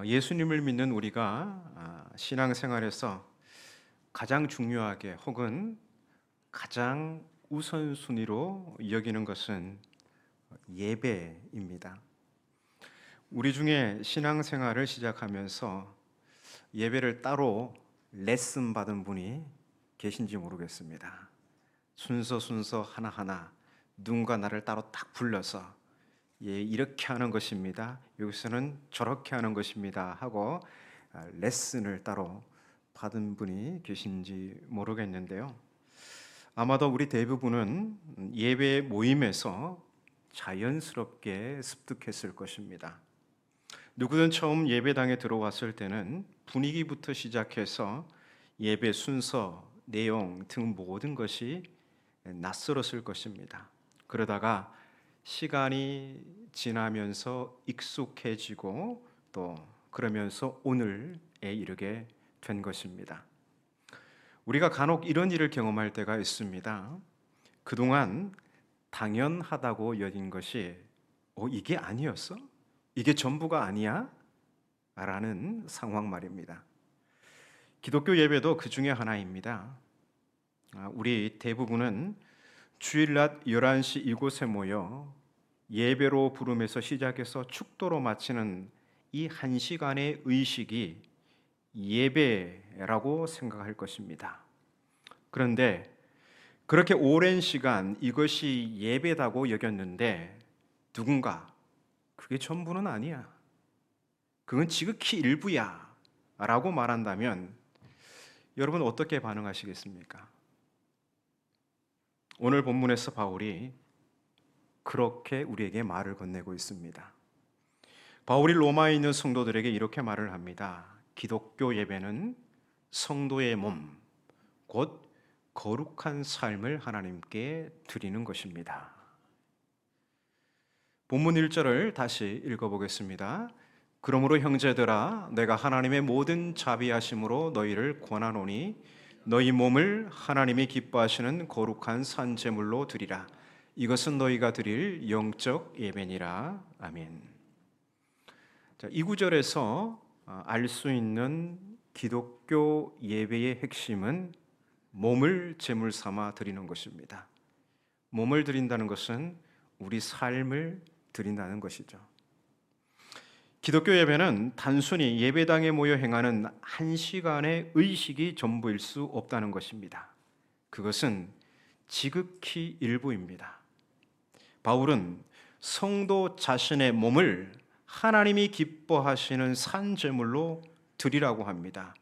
예수님을 믿는 우리가 신앙생활에서 가장 중요하게 혹은 가장 우선순위로 여기는 것은 예배입니다. 우리 중에 신앙생활을 시작하면서 예배를 따로 레슨 받은 분이 계신지 모르겠습니다. 순서 하나하나 누군가 나를 따로 딱 불러서 이렇게 하는 것입니다. 여기서는 저렇게 하는 것입니다. 하고 레슨을 따로 받은 분이 계신지 모르겠는데요. 아마도 우리 대부분은 예배 모임에서 자연스럽게 습득했을 것입니다. 누구든 처음 예배당에 들어왔을 때는 분위기부터 시작해서 예배 순서, 내용 등 모든 것이 낯설었을 것입니다. 그러다가 시간이 지나면서 익숙해지고 또 그러면서 오늘에 이르게 된 것입니다. 우리가 간혹 이런 일을 경험할 때가 있습니다. 그동안 당연하다고 여긴 것이 이게 아니었어? 이게 전부가 아니야? 라는 상황 말입니다. 기독교 예배도 그 중에 하나입니다. 우리 대부분은 주일 낮 11시 이곳에 모여 예배로 부름에서 시작해서 축도로 마치는 이 1시간의 의식이 예배라고 생각할 것입니다. 그런데 그렇게 오랜 시간 이것이 예배다고 여겼는데 누군가 그게 전부는 아니야. 그건 지극히 일부야. 라고 말한다면 여러분 어떻게 반응하시겠습니까? 오늘 본문에서 바울이 그렇게 우리에게 말을 건네고 있습니다. 바울이 로마에 있는 성도들에게 이렇게 말을 합니다. 기독교 예배는 성도의 몸, 곧 거룩한 삶을 하나님께 드리는 것입니다. 본문 1절을 다시 읽어보겠습니다. 그러므로 형제들아 내가 하나님의 모든 자비하심으로 너희를 권하노니 너희 몸을 하나님이 기뻐하시는 거룩한 산 제물로 드리라. 이것은 너희가 드릴 영적 예배니라. 아멘. 자, 이 구절에서 알 수 있는 기독교 예배의 핵심은 몸을 제물 삼아 드리는 것입니다. 몸을 드린다는 것은 우리 삶을 드린다는 것이죠. 기독교 예배는 단순히 예배당에 모여 행하는 1시간의 의식이 전부일 수 없다는 것입니다. 그것은 지극히 일부입니다. 바울은 성도 자신의 몸을 하나님이 기뻐하시는 산제물로 드리라고 합니다.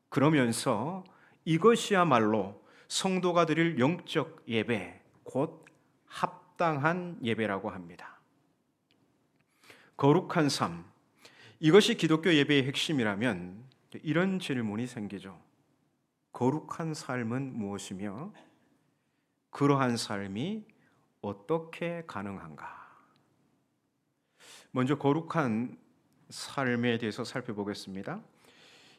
그러면서 이것이야말로 성도가 드릴 영적 예배, 곧 합당한 예배라고 합니다. 거룩한 삶, 이것이 기독교 예배의 핵심이라면 이런 질문이 생기죠. 거룩한 삶은 무엇이며 그러한 삶이 어떻게 가능한가? 먼저 거룩한 삶에 대해서 살펴보겠습니다.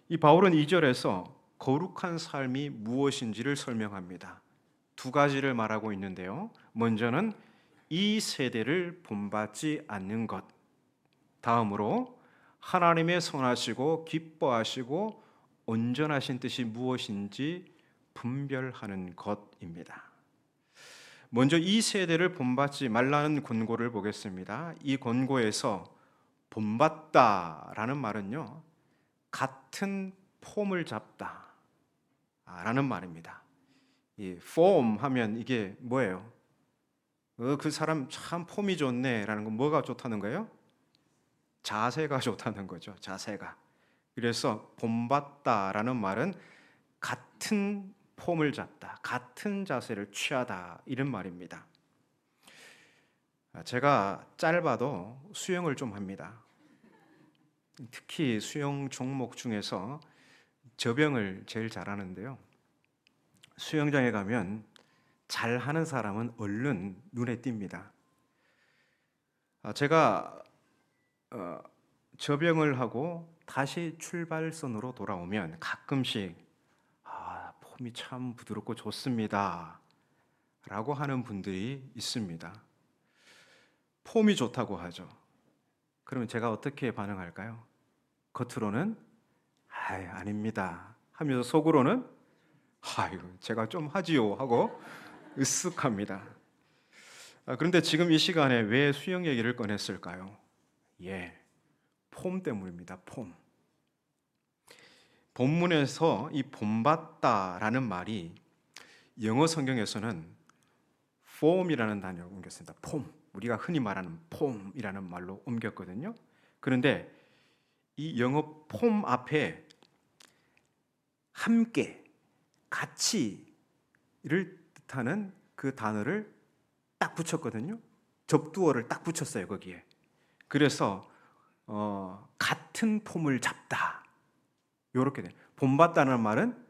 이 바울은 2절에서 거룩한 삶이 무엇인지를 설명합니다. 두 가지를 말하고 있는데요. 먼저는 이 세대를 본받지 않는 것. 다음으로 하나님의 선하시고 기뻐하시고 온전하신 뜻이 무엇인지 분별하는 것입니다. 먼저 이 세대를 본받지 말라는 권고를 보겠습니다. 이 권고에서 본받다라는 말은요, 같은 폼을 잡다 라는 말입니다. 이 폼 하면 이게 뭐예요? 그 사람 참 폼이 좋네 라는 건 뭐가 좋다는 거예요? 자세가 좋다는 거죠. 자세가. 그래서 본받다라는 말은 같은 폼을 잡다, 같은 자세를 취하다 이런 말입니다. 제가 짧아도 수영을 좀 합니다. 특히 수영 종목 중에서 접영을 제일 잘하는데요. 수영장에 가면 잘하는 사람은 얼른 눈에 띕니다. 제가 접영을 하고 다시 출발선으로 돌아오면 가끔씩 폼이 참 부드럽고 좋습니다 라고 하는 분들이 있습니다. 폼이 좋다고 하죠. 그러면 제가 어떻게 반응할까요? 겉으로는 아닙니다 하면서 속으로는 아유 제가 좀 하지요 하고 으쓱합니다. 그런데 지금 이 시간에 왜 수영 얘기를 꺼냈을까요? 폼 때문입니다. 폼. 본문에서 이 본받다라는 말이 영어 성경에서는 form이라는 단어로 옮겼습니다. 폼. 우리가 흔히 말하는 폼이라는 말로 옮겼거든요. 그런데 이 영어 폼 앞에 함께, 같이를 뜻하는 그 단어를 딱 붙였거든요. 접두어를 딱 붙였어요 거기에. 그래서 같은 폼을 잡다 이렇게 돼. 본받다는 말은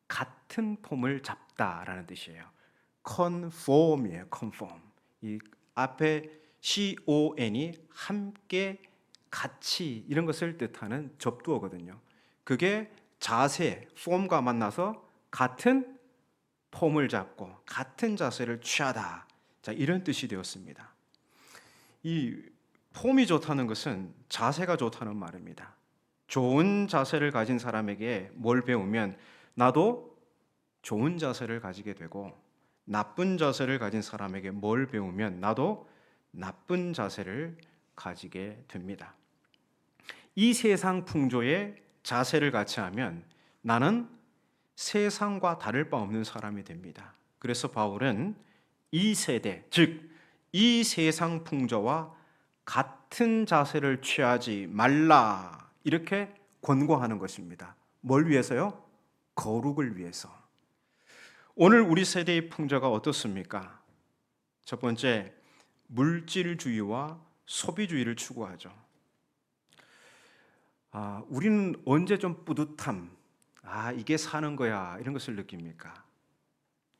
같은 폼을 잡다라는 뜻이에요. conform이에요. conform. 이 앞에 con이 함께, 같이 이런 것을 뜻하는 접두어거든요. 그게 자세, 폼과 만나서 같은 폼을 잡고 같은 자세를 취하다. 자, 이런 뜻이 되었습니다. 이 폼이 좋다는 것은 자세가 좋다는 말입니다. 좋은 자세를 가진 사람에게 뭘 배우면 나도 좋은 자세를 가지게 되고, 나쁜 자세를 가진 사람에게 뭘 배우면 나도 나쁜 자세를 가지게 됩니다. 이 세상 풍조의 자세를 같이 하면 나는 세상과 다를 바 없는 사람이 됩니다. 그래서 바울은 이 세대, 즉 이 세상 풍조와 같은 자세를 취하지 말라 이렇게 권고하는 것입니다. 뭘 위해서요? 거룩을 위해서. 오늘 우리 세대의 풍조가 어떻습니까? 첫 번째, 물질주의와 소비주의를 추구하죠. 우리는 언제 좀 뿌듯함, 이게 사는 거야 이런 것을 느낍니까?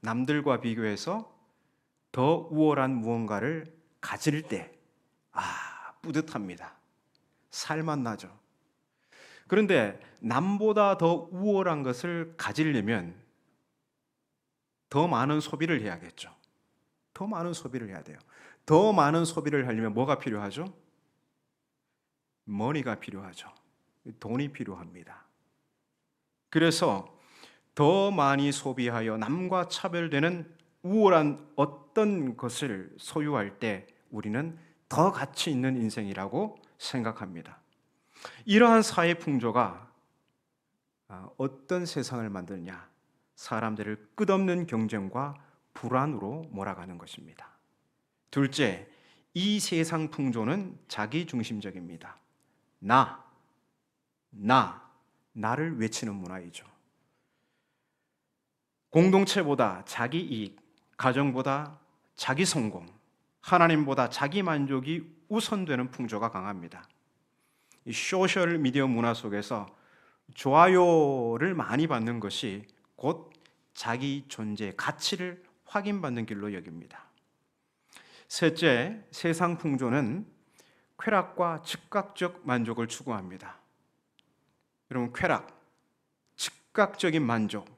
남들과 비교해서 더 우월한 무언가를 가질 때 뿌듯합니다. 살맛 나죠. 그런데 남보다 더 우월한 것을 가지려면 더 많은 소비를 해야겠죠. 더 많은 소비를 해야 돼요. 더 많은 소비를 하려면 뭐가 필요하죠? 머니가 필요하죠. 돈이 필요합니다. 그래서 더 많이 소비하여 남과 차별되는 우월한 어떤 것을 소유할 때 우리는 더 가치 있는 인생이라고 생각합니다. 이러한 사회 풍조가 어떤 세상을 만드냐? 사람들을 끝없는 경쟁과 불안으로 몰아가는 것입니다. 둘째, 이 세상 풍조는 자기중심적입니다. 나를 외치는 문화이죠. 공동체보다 자기 이익, 가정보다 자기 성공, 하나님보다 자기 만족이 우선되는 풍조가 강합니다. 이 소셜 미디어 문화 속에서 좋아요를 많이 받는 것이 곧 자기 존재의 가치를 확인받는 길로 여깁니다. 셋째, 세상 풍조는 쾌락과 즉각적 만족을 추구합니다. 여러분, 쾌락, 즉각적인 만족,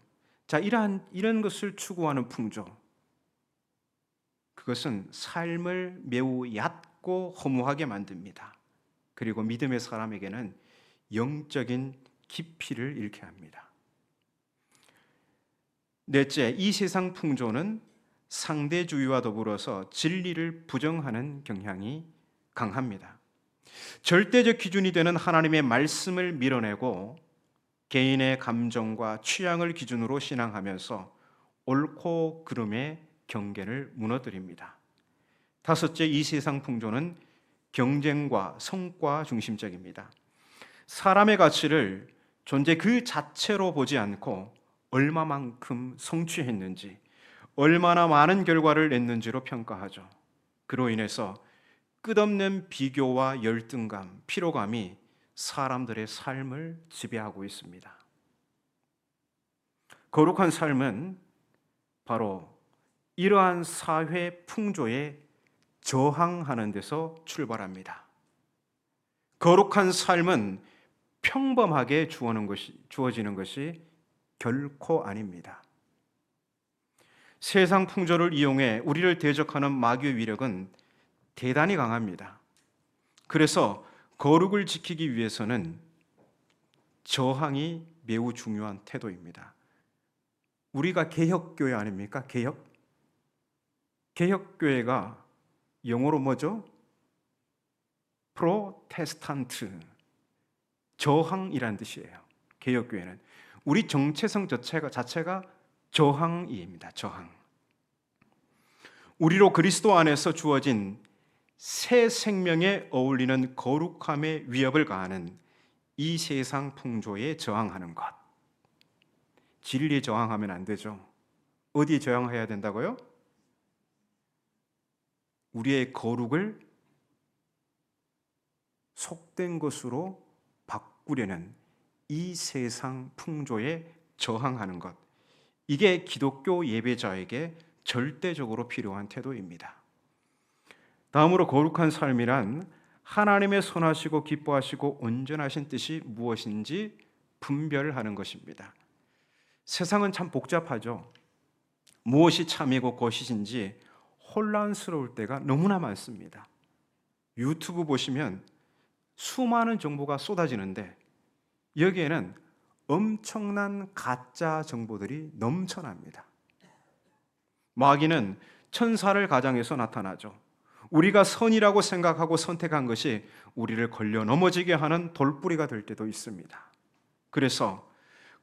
이런 것을 추구하는 풍조, 그것은 삶을 매우 얕고 허무하게 만듭니다. 그리고 믿음의 사람에게는 영적인 깊이를 잃게 합니다. 넷째, 이 세상 풍조는 상대주의와 더불어서 진리를 부정하는 경향이 강합니다. 절대적 기준이 되는 하나님의 말씀을 밀어내고 개인의 감정과 취향을 기준으로 신앙하면서 옳고 그름의 경계를 무너뜨립니다. 다섯째, 이 세상 풍조는 경쟁과 성과 중심적입니다. 사람의 가치를 존재 그 자체로 보지 않고 얼마만큼 성취했는지, 얼마나 많은 결과를 냈는지로 평가하죠. 그로 인해서 끝없는 비교와 열등감, 피로감이 사람들의 삶을 지배하고 있습니다. 거룩한 삶은 바로 이러한 사회 풍조에 저항하는 데서 출발합니다. 거룩한 삶은 평범하게 주어지는 것이 결코 아닙니다. 세상 풍조를 이용해 우리를 대적하는 마귀의 위력은 대단히 강합니다. 그래서 거룩을 지키기 위해서는 저항이 매우 중요한 태도입니다. 우리가 개혁교회 아닙니까? 개혁교회가 영어로 뭐죠? 프로테스탄트, 저항이라는 뜻이에요. 개혁교회는 우리 정체성 자체가 저항입니다. 저항. 우리로 그리스도 안에서 주어진 새 생명에 어울리는 거룩함의 위협을 가하는 이 세상 풍조에 저항하는 것. 진리에 저항하면 안 되죠. 어디에 저항해야 된다고요? 우리의 거룩을 속된 것으로 바꾸려는 이 세상 풍조에 저항하는 것. 이게 기독교 예배자에게 절대적으로 필요한 태도입니다. 다음으로 거룩한 삶이란 하나님의 선하시고 기뻐하시고 온전하신 뜻이 무엇인지 분별하는 것입니다. 세상은 참 복잡하죠. 무엇이 참이고 거짓인지 혼란스러울 때가 너무나 많습니다. 유튜브 보시면 수많은 정보가 쏟아지는데 여기에는 엄청난 가짜 정보들이 넘쳐납니다. 마귀는 천사를 가장해서 나타나죠. 우리가 선이라고 생각하고 선택한 것이 우리를 걸려 넘어지게 하는 돌뿌리가 될 때도 있습니다. 그래서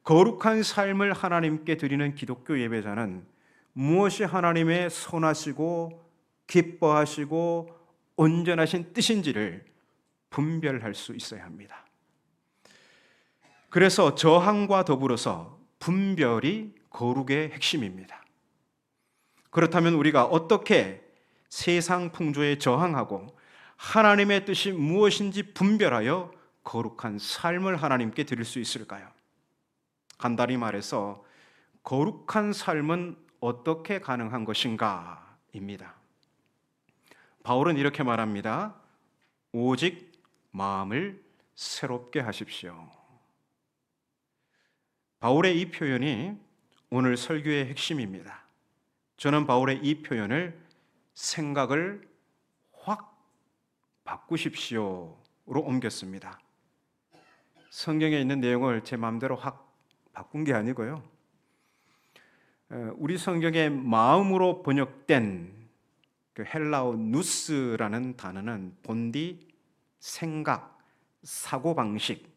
거룩한 삶을 하나님께 드리는 기독교 예배자는 무엇이 하나님의 선하시고 기뻐하시고 온전하신 뜻인지를 분별할 수 있어야 합니다. 그래서 저항과 더불어서 분별이 거룩의 핵심입니다. 그렇다면 우리가 어떻게 세상 풍조에 저항하고 하나님의 뜻이 무엇인지 분별하여 거룩한 삶을 하나님께 드릴 수 있을까요? 간단히 말해서 거룩한 삶은 어떻게 가능한 것인가? 입니다. 바울은 이렇게 말합니다. 오직 마음을 새롭게 하십시오. 바울의 이 표현이 오늘 설교의 핵심입니다. 저는 바울의 이 표현을 생각을 확 바꾸십시오로 옮겼습니다. 성경에 있는 내용을 제 마음대로 확 바꾼 게 아니고요. 우리 성경에 마음으로 번역된 그 헬라어 누스라는 단어는 본디 생각, 사고방식,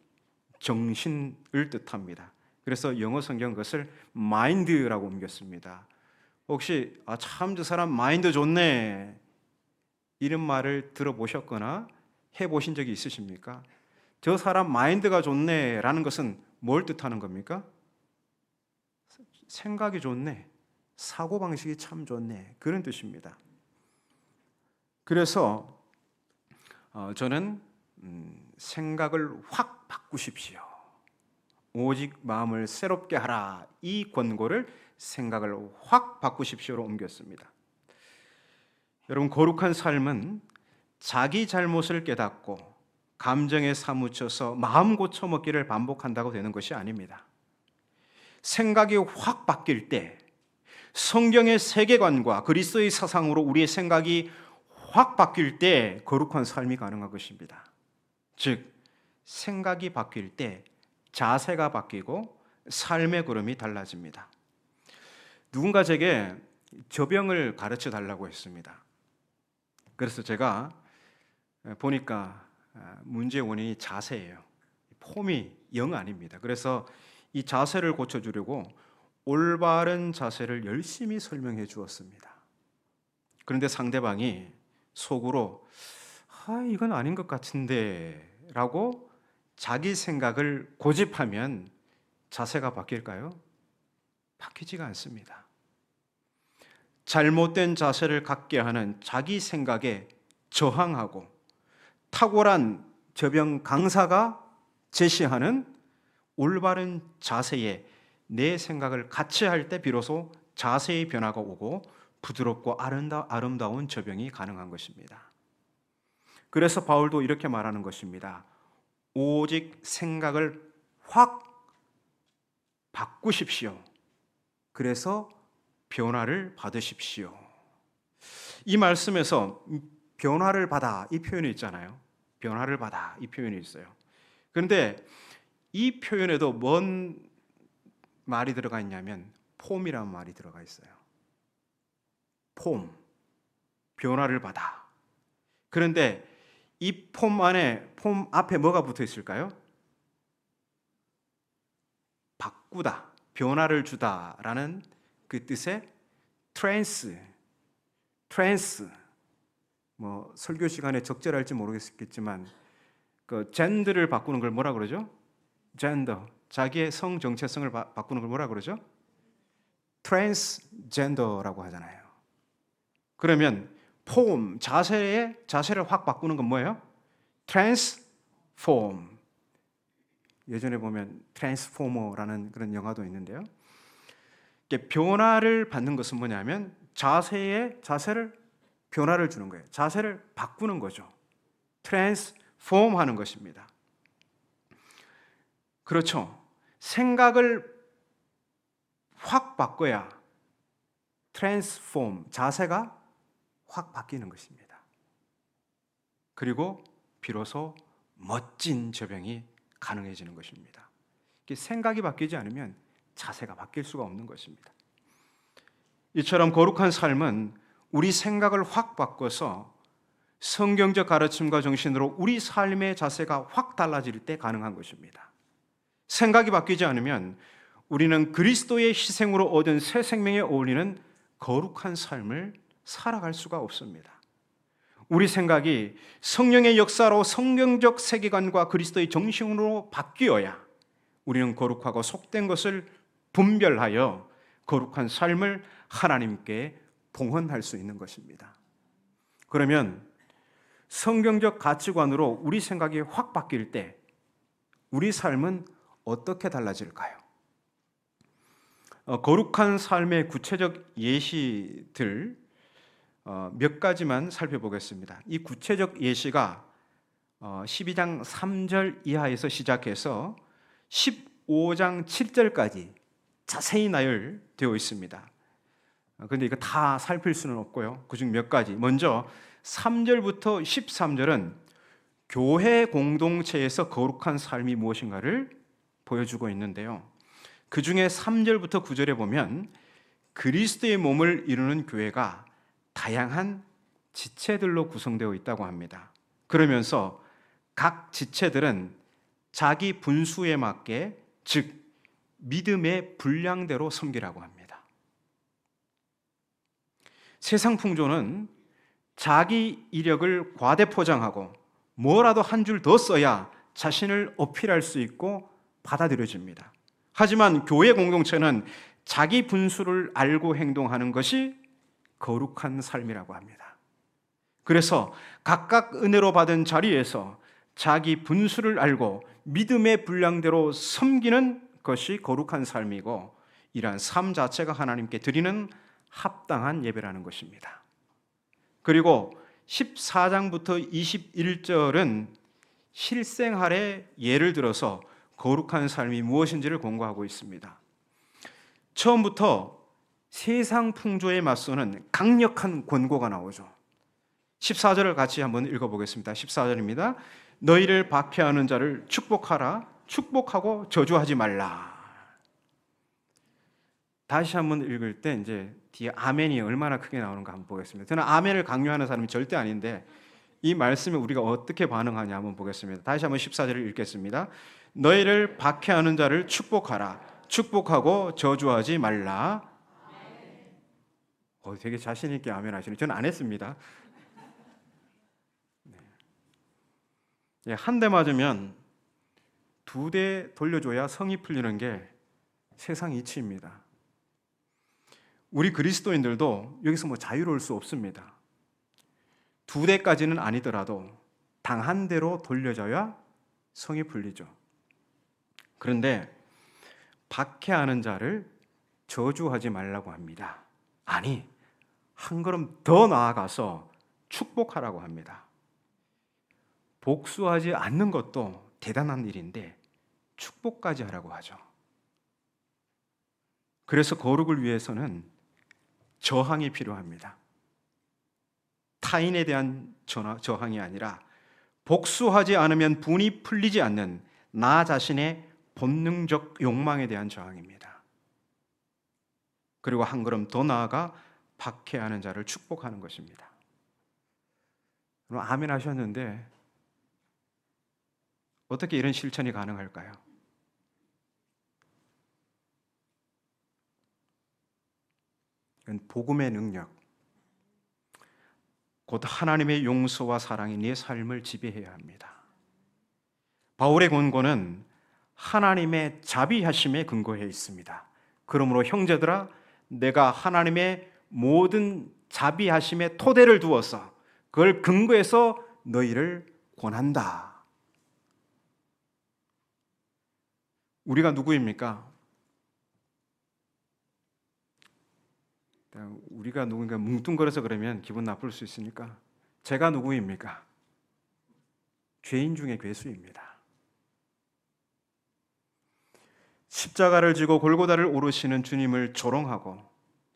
정신을 뜻합니다. 그래서 영어 성경 그것을 마인드라고 옮겼습니다. 혹시 참 저 사람 마인드 좋네 이런 말을 들어보셨거나 해보신 적이 있으십니까? 저 사람 마인드가 좋네 라는 것은 뭘 뜻하는 겁니까? 생각이 좋네, 사고방식이 참 좋네, 그런 뜻입니다. 그래서 저는 생각을 확 바꾸십시오, 오직 마음을 새롭게 하라, 이 권고를 생각을 확 바꾸십시오로 옮겼습니다. 여러분, 거룩한 삶은 자기 잘못을 깨닫고 감정에 사무쳐서 마음 고쳐먹기를 반복한다고 되는 것이 아닙니다. 생각이 확 바뀔 때 성경의 세계관과 그리스도의 사상으로 우리의 생각이 확 바뀔 때 거룩한 삶이 가능한 것입니다. 즉, 생각이 바뀔 때 자세가 바뀌고 삶의 걸음이 달라집니다. 누군가 제게 저병을 가르쳐 달라고 했습니다. 그래서 제가 보니까 문제의 원인이 자세예요. 폼이 영 아닙니다. 그래서 이 자세를 고쳐주려고 올바른 자세를 열심히 설명해 주었습니다. 그런데 상대방이 속으로 이건 아닌 것 같은데 라고 자기 생각을 고집하면 자세가 바뀔까요? 바뀌지가 않습니다. 잘못된 자세를 갖게 하는 자기 생각에 저항하고 탁월한 저병 강사가 제시하는 올바른 자세에 내 생각을 같이 할 때 비로소 자세의 변화가 오고 부드럽고 아름다운 저병이 가능한 것입니다. 그래서 바울도 이렇게 말하는 것입니다. 오직 생각을 확 바꾸십시오. 그래서 변화를 받으십시오. 이 말씀에서 변화를 받아 이 표현이 있잖아요. 변화를 받아 이 표현이 있어요. 그런데 이 표현에도 뭔 말이 들어가 있냐면 폼이라는 말이 들어가 있어요. 폼, 변화를 받아. 그런데 이 폼 안에, 폼 앞에 뭐가 붙어 있을까요? 바꾸다, 변화를 주다라는 그 뜻의 트랜스, 뭐 설교 시간에 적절할지 모르겠지만 그 젠더를 바꾸는 걸 뭐라 그러죠? 젠더, 자기의 성 정체성을 바꾸는 걸 뭐라 그러죠? 트랜스젠더라고 하잖아요. 그러면 폼, 자세를 확 바꾸는 건 뭐예요? 트랜스폼. 예전에 보면 트랜스포머라는 그런 영화도 있는데요. 변화를 받는 것은 뭐냐면 자세를 변화를 주는 거예요. 자세를 바꾸는 거죠. 트랜스폼 하는 것입니다. 그렇죠. 생각을 확 바꿔야 트랜스폼, 자세가 확 바뀌는 것입니다. 그리고 비로소 멋진 저병이 가능해지는 것입니다. 생각이 바뀌지 않으면 자세가 바뀔 수가 없는 것입니다. 이처럼 거룩한 삶은 우리 생각을 확 바꿔서 성경적 가르침과 정신으로 우리 삶의 자세가 확 달라질 때 가능한 것입니다. 생각이 바뀌지 않으면 우리는 그리스도의 희생으로 얻은 새 생명에 어울리는 거룩한 삶을 살아갈 수가 없습니다. 우리 생각이 성령의 역사로 성경적 세계관과 그리스도의 정신으로 바뀌어야 우리는 거룩하고 속된 것을 분별하여 거룩한 삶을 하나님께 봉헌할 수 있는 것입니다. 그러면 성경적 가치관으로 우리 생각이 확 바뀔 때 우리 삶은 어떻게 달라질까요? 거룩한 삶의 구체적 예시들 몇 가지만 살펴보겠습니다. 이 구체적 예시가 12장 3절 이하에서 시작해서 15장 7절까지 자세히 나열되어 있습니다. 그런데 이거 다 살필 수는 없고요. 그중 몇 가지. 먼저 3절부터 13절은 교회 공동체에서 거룩한 삶이 무엇인가를 보여주고 있는데요. 그 중에 3절부터 9절에 보면 그리스도의 몸을 이루는 교회가 다양한 지체들로 구성되어 있다고 합니다. 그러면서 각 지체들은 자기 분수에 맞게, 즉 믿음의 분량대로 섬기라고 합니다. 세상 풍조는 자기 이력을 과대포장하고 뭐라도 한 줄 더 써야 자신을 어필할 수 있고 받아들여집니다. 하지만 교회 공동체는 자기 분수를 알고 행동하는 것이 거룩한 삶이라고 합니다. 그래서 각각 은혜로 받은 자리에서 자기 분수를 알고 믿음의 분량대로 섬기는 것이 거룩한 삶이고, 이러한 삶 자체가 하나님께 드리는 합당한 예배라는 것입니다. 그리고 14장부터 21절은 실생활의 예를 들어서 거룩한 삶이 무엇인지를 권고하고 있습니다. 처음부터 세상 풍조에 맞서는 강력한 권고가 나오죠. 14절을 같이 한번 읽어보겠습니다. 14절입니다. 너희를 박해하는 자를 축복하라. 축복하고 저주하지 말라. 다시 한번 읽을 때 이제 뒤에 아멘이 얼마나 크게 나오는가 한번 보겠습니다. 저는 아멘을 강요하는 사람이 절대 아닌데 이 말씀에 우리가 어떻게 반응하냐 한번 보겠습니다. 다시 한번 14절을 읽겠습니다. 너희를 박해하는 자를 축복하라. 축복하고 저주하지 말라. 되게 자신 있게 아멘 하시네. 저는 안 했습니다. 한 대 맞으면 2대 돌려줘야 성이 풀리는 게 세상 이치입니다. 우리 그리스도인들도 여기서 뭐 자유로울 수 없습니다. 2대까지는 아니더라도 당 한 대로 돌려줘야 성이 풀리죠. 그런데 박해하는 자를 저주하지 말라고 합니다. 아니, 한 걸음 더 나아가서 축복하라고 합니다. 복수하지 않는 것도 대단한 일인데 축복까지 하라고 하죠. 그래서 거룩을 위해서는 저항이 필요합니다. 타인에 대한 저항이 아니라 복수하지 않으면 분이 풀리지 않는 나 자신의 본능적 욕망에 대한 저항입니다. 그리고 한 걸음 더 나아가 박해하는 자를 축복하는 것입니다. 그럼 아멘 하셨는데 어떻게 이런 실천이 가능할까요? 이건 복음의 능력, 곧 하나님의 용서와 사랑이 내 삶을 지배해야 합니다. 바울의 권고는 하나님의 자비하심에 근거해 있습니다. 그러므로 형제들아, 내가 하나님의 모든 자비하심의 토대를 두어서 그걸 근거해서 너희를 권한다. 우리가 누구입니까? 우리가 누군가 뭉뚱거려서 그러면 기분 나쁠 수 있으니까 제가 누구입니까? 죄인 중에 괴수입니다. 십자가를 지고 골고다를 오르시는 주님을 조롱하고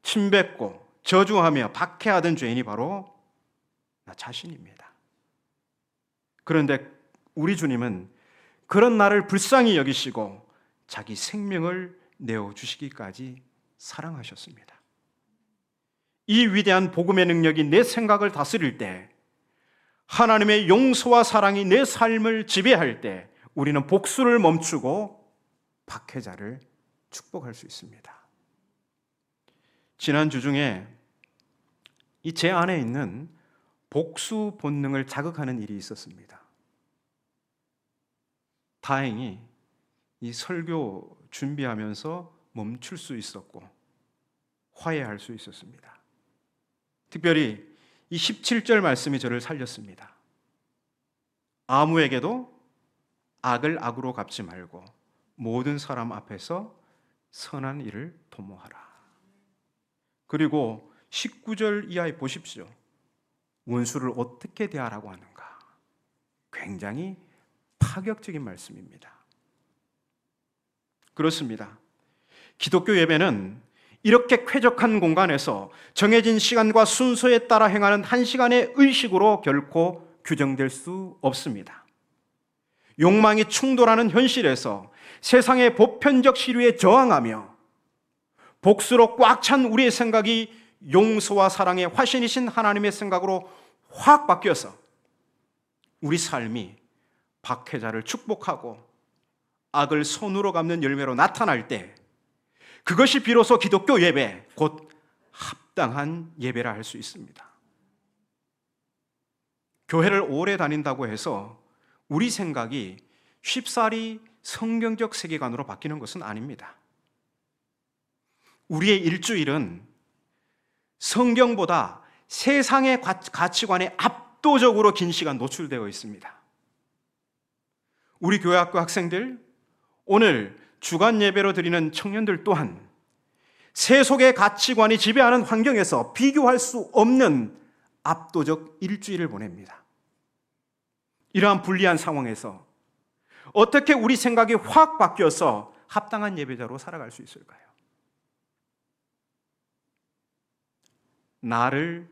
침뱉고 저주하며 박해하던 죄인이 바로 나 자신입니다. 그런데 우리 주님은 그런 나를 불쌍히 여기시고 자기 생명을 내어주시기까지 사랑하셨습니다. 이 위대한 복음의 능력이 내 생각을 다스릴 때, 하나님의 용서와 사랑이 내 삶을 지배할 때 우리는 복수를 멈추고 박해자를 축복할 수 있습니다. 지난 주 중에 이 제 안에 있는 복수 본능을 자극하는 일이 있었습니다. 다행히 이 설교 준비하면서 멈출 수 있었고 화해할 수 있었습니다. 특별히 이 17절 말씀이 저를 살렸습니다. 아무에게도 악을 악으로 갚지 말고 모든 사람 앞에서 선한 일을 도모하라. 그리고 19절 이하에 보십시오. 원수를 어떻게 대하라고 하는가? 굉장히 파격적인 말씀입니다. 그렇습니다. 기독교 예배는 이렇게 쾌적한 공간에서 정해진 시간과 순서에 따라 행하는 한 시간의 의식으로 결코 규정될 수 없습니다. 욕망이 충돌하는 현실에서 세상의 보편적 시류에 저항하며 복수로 꽉 찬 우리의 생각이 용서와 사랑의 화신이신 하나님의 생각으로 확 바뀌어서 우리 삶이 박해자를 축복하고 악을 손으로 갚는 열매로 나타날 때 그것이 비로소 기독교 예배, 곧 합당한 예배라 할 수 있습니다. 교회를 오래 다닌다고 해서 우리 생각이 쉽사리 성경적 세계관으로 바뀌는 것은 아닙니다. 우리의 일주일은 성경보다 세상의 가치관에 압도적으로 긴 시간 노출되어 있습니다. 우리 교회학교 학생들, 오늘 주간 예배로 드리는 청년들 또한 세속의 가치관이 지배하는 환경에서 비교할 수 없는 압도적 일주일을 보냅니다. 이러한 불리한 상황에서 어떻게 우리 생각이 확 바뀌어서 합당한 예배자로 살아갈 수 있을까요? 나를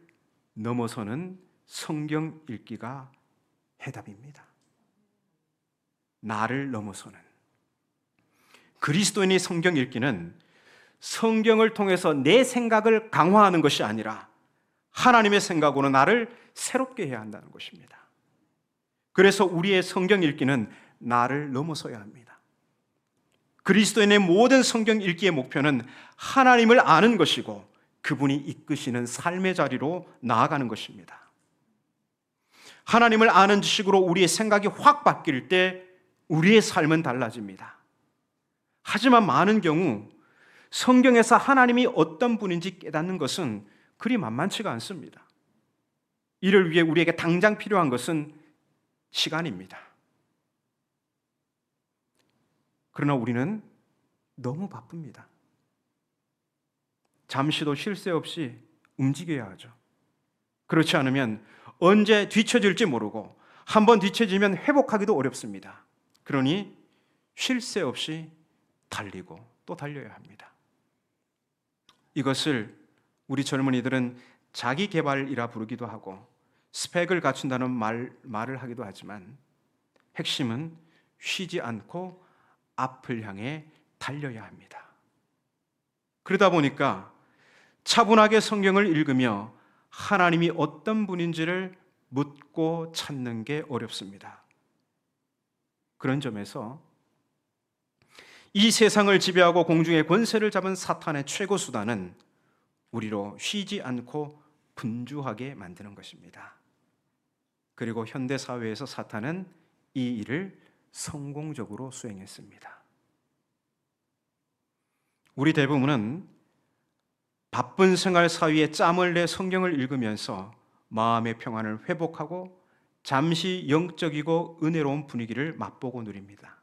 넘어서는 성경 읽기가 해답입니다. 나를 넘어서는. 그리스도인의 성경 읽기는 성경을 통해서 내 생각을 강화하는 것이 아니라 하나님의 생각으로 나를 새롭게 해야 한다는 것입니다. 그래서 우리의 성경 읽기는 나를 넘어서야 합니다. 그리스도인의 모든 성경 읽기의 목표는 하나님을 아는 것이고 그분이 이끄시는 삶의 자리로 나아가는 것입니다. 하나님을 아는 지식으로 우리의 생각이 확 바뀔 때 우리의 삶은 달라집니다. 하지만 많은 경우 성경에서 하나님이 어떤 분인지 깨닫는 것은 그리 만만치가 않습니다. 이를 위해 우리에게 당장 필요한 것은 시간입니다. 그러나 우리는 너무 바쁩니다. 잠시도 쉴 새 없이 움직여야 하죠. 그렇지 않으면 언제 뒤처질지 모르고 한번 뒤처지면 회복하기도 어렵습니다. 그러니 쉴 새 없이 달리고 또 달려야 합니다. 이것을 우리 젊은이들은 자기 개발이라 부르기도 하고 스펙을 갖춘다는 말을 하기도 하지만 핵심은 쉬지 않고 앞을 향해 달려야 합니다. 그러다 보니까 차분하게 성경을 읽으며 하나님이 어떤 분인지를 묻고 찾는 게 어렵습니다. 그런 점에서 이 세상을 지배하고 공중의 권세를 잡은 사탄의 최고 수단은 우리로 쉬지 않고 분주하게 만드는 것입니다. 그리고 현대 사회에서 사탄은 이 일을 성공적으로 수행했습니다. 우리 대부분은 바쁜 생활 사이에 짬을 내 성경을 읽으면서 마음의 평안을 회복하고 잠시 영적이고 은혜로운 분위기를 맛보고 누립니다.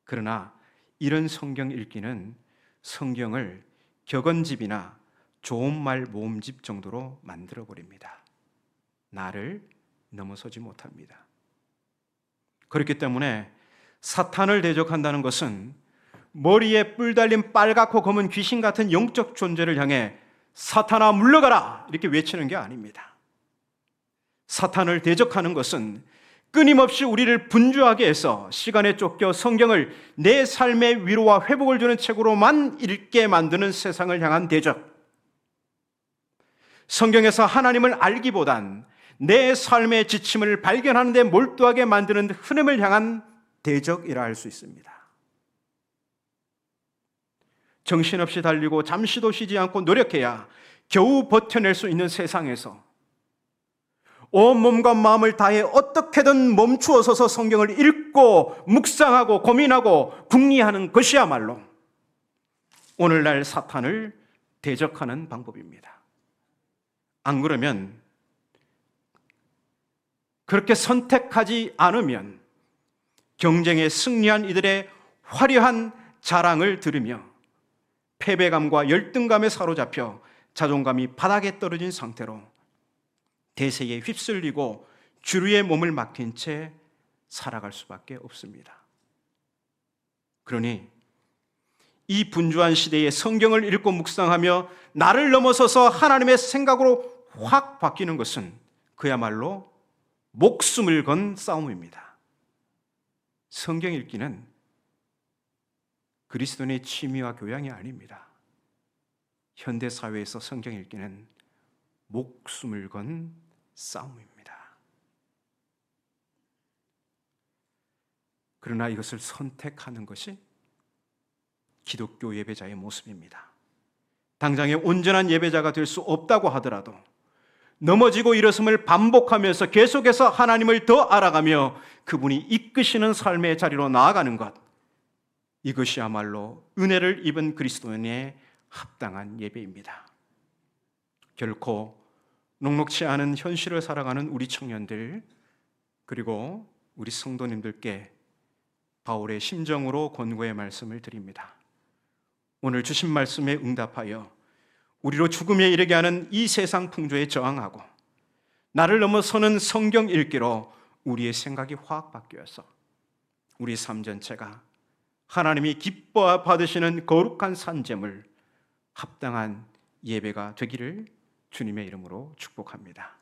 그러나 이런 성경 읽기는 성경을 격언집이나 좋은 말 모음집 정도로 만들어버립니다. 나를 넘어서지 못합니다. 그렇기 때문에 사탄을 대적한다는 것은 머리에 뿔 달린 빨갛고 검은 귀신 같은 영적 존재를 향해 사탄아 물러가라 이렇게 외치는 게 아닙니다. 사탄을 대적하는 것은 끊임없이 우리를 분주하게 해서 시간에 쫓겨 성경을 내 삶의 위로와 회복을 주는 책으로만 읽게 만드는 세상을 향한 대적. 성경에서 하나님을 알기보단 내 삶의 지침을 발견하는 데 몰두하게 만드는 흐름을 향한 대적이라 할 수 있습니다. 정신없이 달리고 잠시도 쉬지 않고 노력해야 겨우 버텨낼 수 있는 세상에서 온몸과 마음을 다해 어떻게든 멈추어 서서 성경을 읽고 묵상하고 고민하고 궁리하는 것이야말로 오늘날 사탄을 대적하는 방법입니다. 안 그러면, 그렇게 선택하지 않으면 경쟁에 승리한 이들의 화려한 자랑을 들으며 패배감과 열등감에 사로잡혀 자존감이 바닥에 떨어진 상태로 대세에 휩쓸리고 주류의 몸을 맡긴 채 살아갈 수밖에 없습니다. 그러니 이 분주한 시대에 성경을 읽고 묵상하며 나를 넘어서서 하나님의 생각으로 확 바뀌는 것은 그야말로 목숨을 건 싸움입니다. 성경 읽기는 그리스도인의 취미와 교양이 아닙니다. 현대 사회에서 성경 읽기는 목숨을 건 싸움입니다. 그러나 이것을 선택하는 것이 기독교 예배자의 모습입니다. 당장의 온전한 예배자가 될 수 없다고 하더라도 넘어지고 일어섬을 반복하면서 계속해서 하나님을 더 알아가며 그분이 이끄시는 삶의 자리로 나아가는 것, 이것이야말로 은혜를 입은 그리스도인의 합당한 예배입니다. 결코 녹록치 않은 현실을 살아가는 우리 청년들, 그리고 우리 성도님들께 바울의 심정으로 권고의 말씀을 드립니다. 오늘 주신 말씀에 응답하여 우리로 죽음에 이르게 하는 이 세상 풍조에 저항하고 나를 넘어서는 성경 읽기로 우리의 생각이 확 바뀌어서 우리 삶 전체가 하나님이 기뻐 받으시는 거룩한 산제물, 합당한 예배가 되기를 주님의 이름으로 축복합니다.